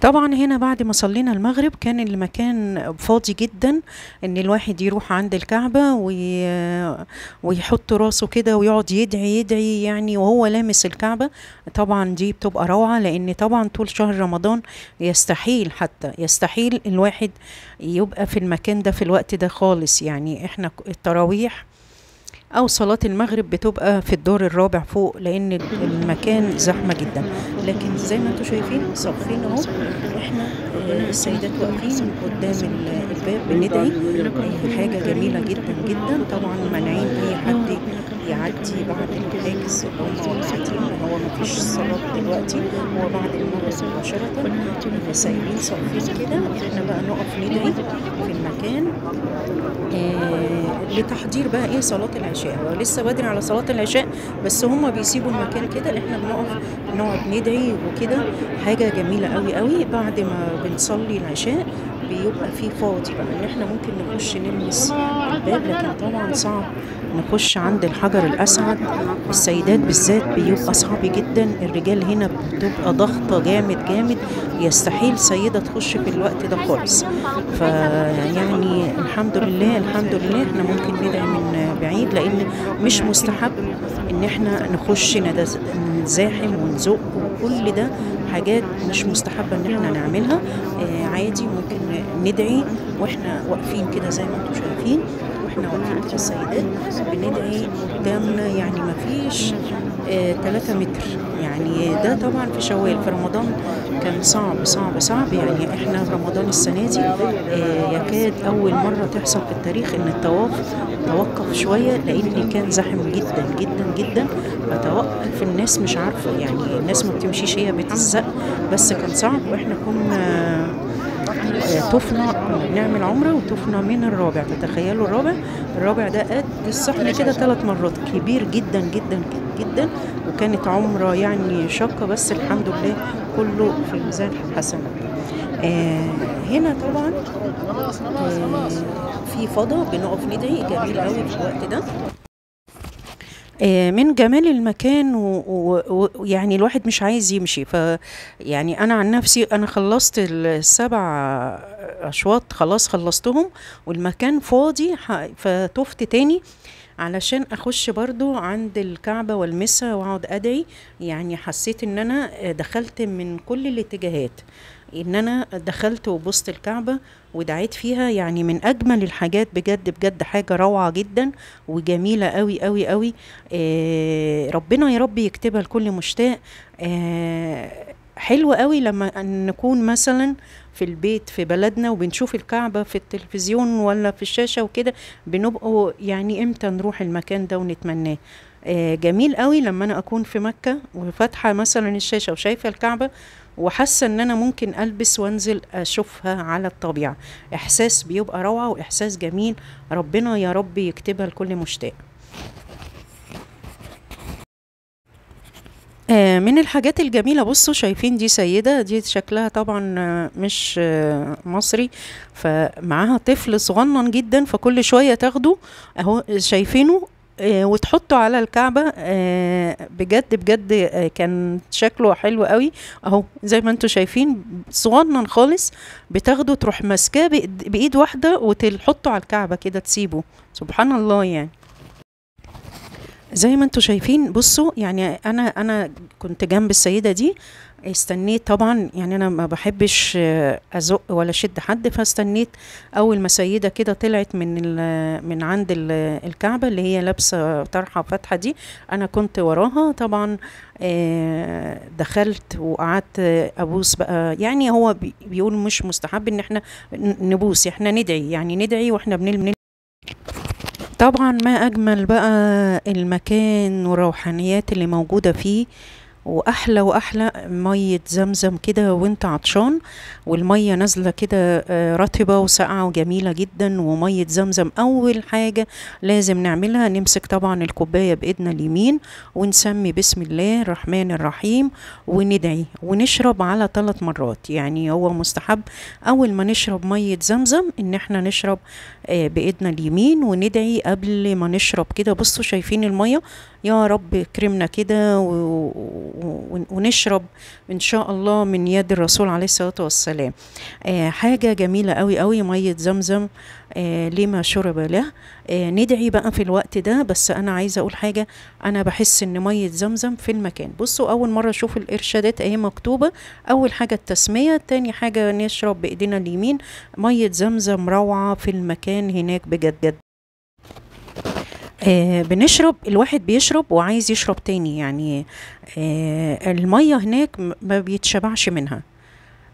طبعا هنا بعد ما صلينا المغرب كان المكان فاضي جدا، ان الواحد يروح عند الكعبة ويحط راسه كده ويقعد يدعي يدعي يعني وهو لامس الكعبة. طبعا دي بتبقى روعة، لان طبعا طول شهر رمضان يستحيل، حتى يستحيل الواحد يبقى في المكان ده في الوقت ده خالص. يعني احنا التراويح او صلاة المغرب بتبقى في الدور الرابع فوق، لان المكان زحمة جدا. لكن زي ما انتم شايفين صافين اهو، احنا السيدات واقفين قدام الباب بندعي. حاجة جميلة جدا جدا. طبعا مانعين اي حد يعدي بعد الحاجز اللي هم واقفين، هو مفيش صلاة دلوقتي، هو بعد المغرب مباشرة. سايبين صافين كده، احنا بقى نقف ندعي في المكان لتحضير بقى ايه صلاة العشاء. هو لسه بدري على صلاة العشاء، بس هما بيسيبوا المكان كده، احنا بنقف نقعد ندعي وكده. حاجة جميلة قوي قوي. بعد ما بنصلي العشاء بيبقى فيه فاضي بقى ان احنا ممكن نخش نلمس الباب، لكن طبعا صعب نخش عند الحجر الاسعد. السيدات بالذات بيبقى صعب جدا، الرجال هنا بتبقى ضغطة جامد جامد، يستحيل سيدة تخش في الوقت ده خالص. فيعني الحمد لله الحمد لله احنا ممكن ندعي من بعيد، لان مش مستحب ان احنا نخش نزاحم ونزق، وكل ده حاجات مش مستحبة ان احنا نعملها. عادي ممكن ندعي واحنا واقفين كده زي ما انتم شايفين، واحنا واقفين كده السيدات بندعي قدامنا، يعني مفيش 3 متر. يعني ده طبعا في شوال. في رمضان كان صعب صعب صعب. يعني احنا في رمضان السنة دي يكاد أول مرة تحصل في التاريخ إن الطواف توقف شوية، لأن كان زحم جدا جدا جدا. فتوقف الناس مش عارفة، يعني الناس ما بتمشيش، هي بتزق. بس كان صعب. وإحنا كنا طفنا، كنا بنعمل عمرة وطفنا من الرابع. تتخيلوا الرابع ده قد الصحن كده 3 مرات، كبير جدا جدا جدا. وكانت عمرة يعني شاقة، بس الحمد لله كله في ميزان حسنات. هنا طبعا في فضاء بنقف ندعي جميل قوي في الوقت ده. من جمال المكان ويعني الواحد مش عايز يمشي. يعني انا عن نفسي انا خلصت ال7 اشواط، خلاص خلصتهم والمكان فاضي. فتفت تاني علشان اخش برضو عند الكعبة والمسها واقعد ادعي. يعني حسيت ان انا دخلت من كل الاتجاهات، ان انا دخلت وبصت الكعبة ودعيت فيها. يعني من اجمل الحاجات بجد بجد، حاجة روعة جدا وجميلة قوي قوي قوي. ربنا يا رب يكتبها لكل مشتاق. حلو قوي لما نكون مثلا في البيت في بلدنا وبنشوف الكعبة في التلفزيون ولا في الشاشة وكده، بنبقوا يعني امتى نروح المكان ده ونتمناه. جميل قوي لما انا اكون في مكة وفاتحة مثلا الشاشة وشايفة الكعبة، وحاسة ان انا ممكن البس وانزل اشوفها على الطبيعة. احساس بيبقى روعة واحساس جميل. ربنا يا رب يكتبها لكل مشتاق. من الحاجات الجميلة، بصوا شايفين دي سيدة، دي شكلها طبعا مش مصري، فمعاها طفل صغنن جدا، فكل شوية تاخده اهو شايفينه وتحطه على الكعبة. بجد بجد كان شكله حلو قوي اهو زي ما انتوا شايفين، صغنن خالص، بتاخده تروح ماسكاه بإيد واحدة وتحطه على الكعبة كده تسيبه. سبحان الله. يعني زي ما انتوا شايفين، بصوا يعني انا كنت جنب السيدة دي، استنيت طبعا. يعني انا ما بحبش ازق ولا شد حد، فاستنيت اول ما سيدة كده طلعت من عند الكعبة اللي هي لابسة طرحة فاتحة دي، انا كنت وراها طبعا. دخلت وقعدت ابوس بقى. يعني هو بيقول مش مستحب ان احنا نبوس، احنا ندعي، يعني ندعي واحنا بنلم. طبعا ما أجمل بقى المكان والروحانيات اللي موجودة فيه، واحلى واحلى ميه زمزم كده وانت عطشان، والميه نازله كده رطبه وساقعه وجميله جدا. وميه زمزم اول حاجه لازم نعملها نمسك طبعا الكوبايه بايدنا اليمين ونسمي بسم الله الرحمن الرحيم وندعي ونشرب على 3 مرات. يعني هو مستحب اول ما نشرب ميه زمزم ان احنا نشرب بايدنا اليمين وندعي قبل ما نشرب كده. بصوا شايفين الميه يا رب كرمنا كده ونشرب ان شاء الله من يد الرسول عليه الصلاة والسلام. حاجة جميلة قوي قوي مية زمزم، لما شرب له. ندعي بقى في الوقت ده. بس انا عايزة اقول حاجة، انا بحس ان مية زمزم في المكان، بصوا اول مرة اشوف الارشادات اهي مكتوبة، اول حاجة التسمية، تاني حاجة نشرب بايدينا اليمين. مية زمزم روعة في المكان هناك بجد. بنشرب، الواحد بيشرب وعايز يشرب تاني يعني. المية هناك ما بيتشبعش منها،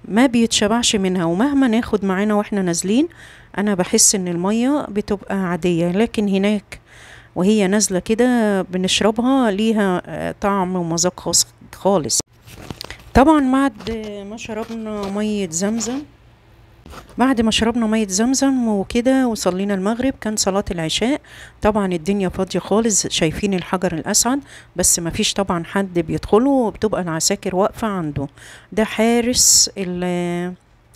ما بيتشبعش منها، ومهما ناخد معانا واحنا نازلين انا بحس ان المية بتبقى عادية، لكن هناك وهي نازلة كده بنشربها ليها طعم ومذاق خاص خالص. طبعا بعد ما شربنا مية زمزم وكده وصلينا المغرب، كان صلاة العشاء. طبعا الدنيا فاضية خالص، شايفين الحجر الأسعد بس ما فيش طبعا حد بيدخله، وبتبقى العساكر واقفة عنده. ده حارس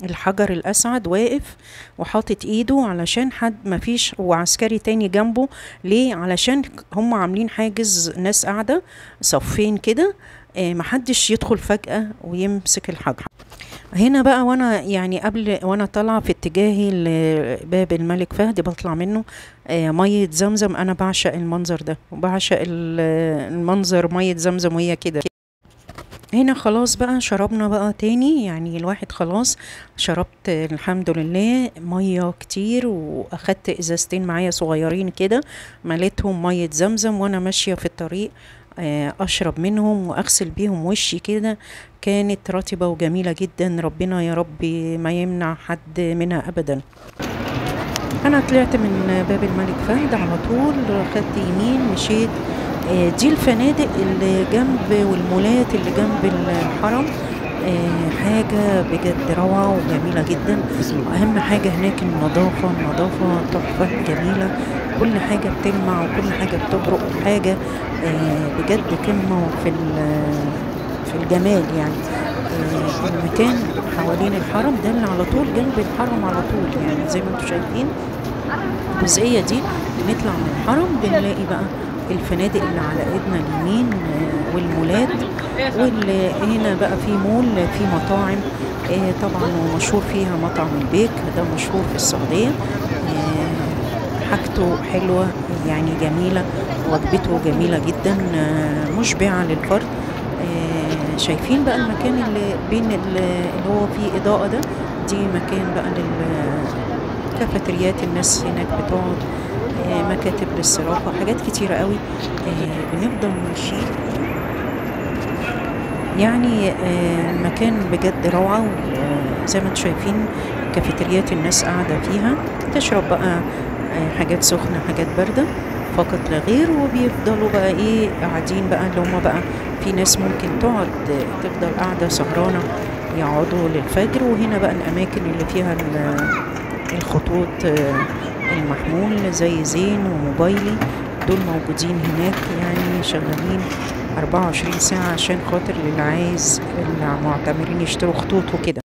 الحجر الأسعد واقف وحاطط ايده علشان حد ما فيش، وعسكري تاني جنبه. ليه؟ علشان هم عاملين حاجز، ناس قاعدة صفين كده، محدش يدخل فجأة ويمسك الحجر. هنا بقى وانا يعني وانا طالعه في اتجاهي لباب الملك فهد بطلع منه ميه زمزم. انا بعشق المنظر ده، وبعشق المنظر ميه زمزم وهي كده. هنا خلاص بقى شربنا بقى تاني، يعني الواحد خلاص شربت الحمد لله مية كتير، واخدت ازازتين معايا صغيرين كده مليتهم مية زمزم، وانا ماشية في الطريق اشرب منهم واغسل بيهم وشي كده. كانت رطبة وجميلة جدا، ربنا يا رب ما يمنع حد منها ابدا. انا طلعت من باب الملك فهد على طول، خدت يمين مشيت. دي الفنادق اللي جنب والمولات اللي جنب الحرم. حاجة بجد روعة وجميلة جدا. وأهم حاجة هناك النظافة تحفة جميلة، كل حاجة بتلمع وكل حاجة بتبرق، حاجة بجد قمة في الجمال يعني. المكان حوالين الحرم ده اللي على طول جنب الحرم على طول، يعني زي ما انتم شايفين الجزئية دي. بنطلع من الحرم بنلاقي بقى الفنادق اللي على ايدنا اليمين والمولات، وهنا بقى في مول، في مطاعم طبعا ومشهور فيها مطعم البيك، ده مشهور في السعودية. حاجته حلوة يعني جميلة، وجبته جميلة جدا مشبعة للفرد. شايفين بقى المكان اللي بين اللي هو فيه إضاءة ده، دي مكان بقى كافيتريات، الناس هناك بتقعد، مكاتب للصرافة، حاجات كتيرة قوي. بنفضل ماشيين يعني. المكان بجد روعة، وزي ما انتم شايفين كافيتريات الناس قاعدة فيها تشرب بقى حاجات سخنة حاجات باردة فقط لا غير. وبيفضلوا بقى قاعدين بقى، اللي هم بقى في ناس ممكن تقعد تفضل قاعدة سهرانة يقعدوا للفجر. وهنا بقى الأماكن اللي فيها الخطوط المحمول زي زين وموبايلي، دول موجودين هناك يعني شغالين 24 ساعة عشان خاطر اللي عايز المعتمرين يشتروا خطوط وكده.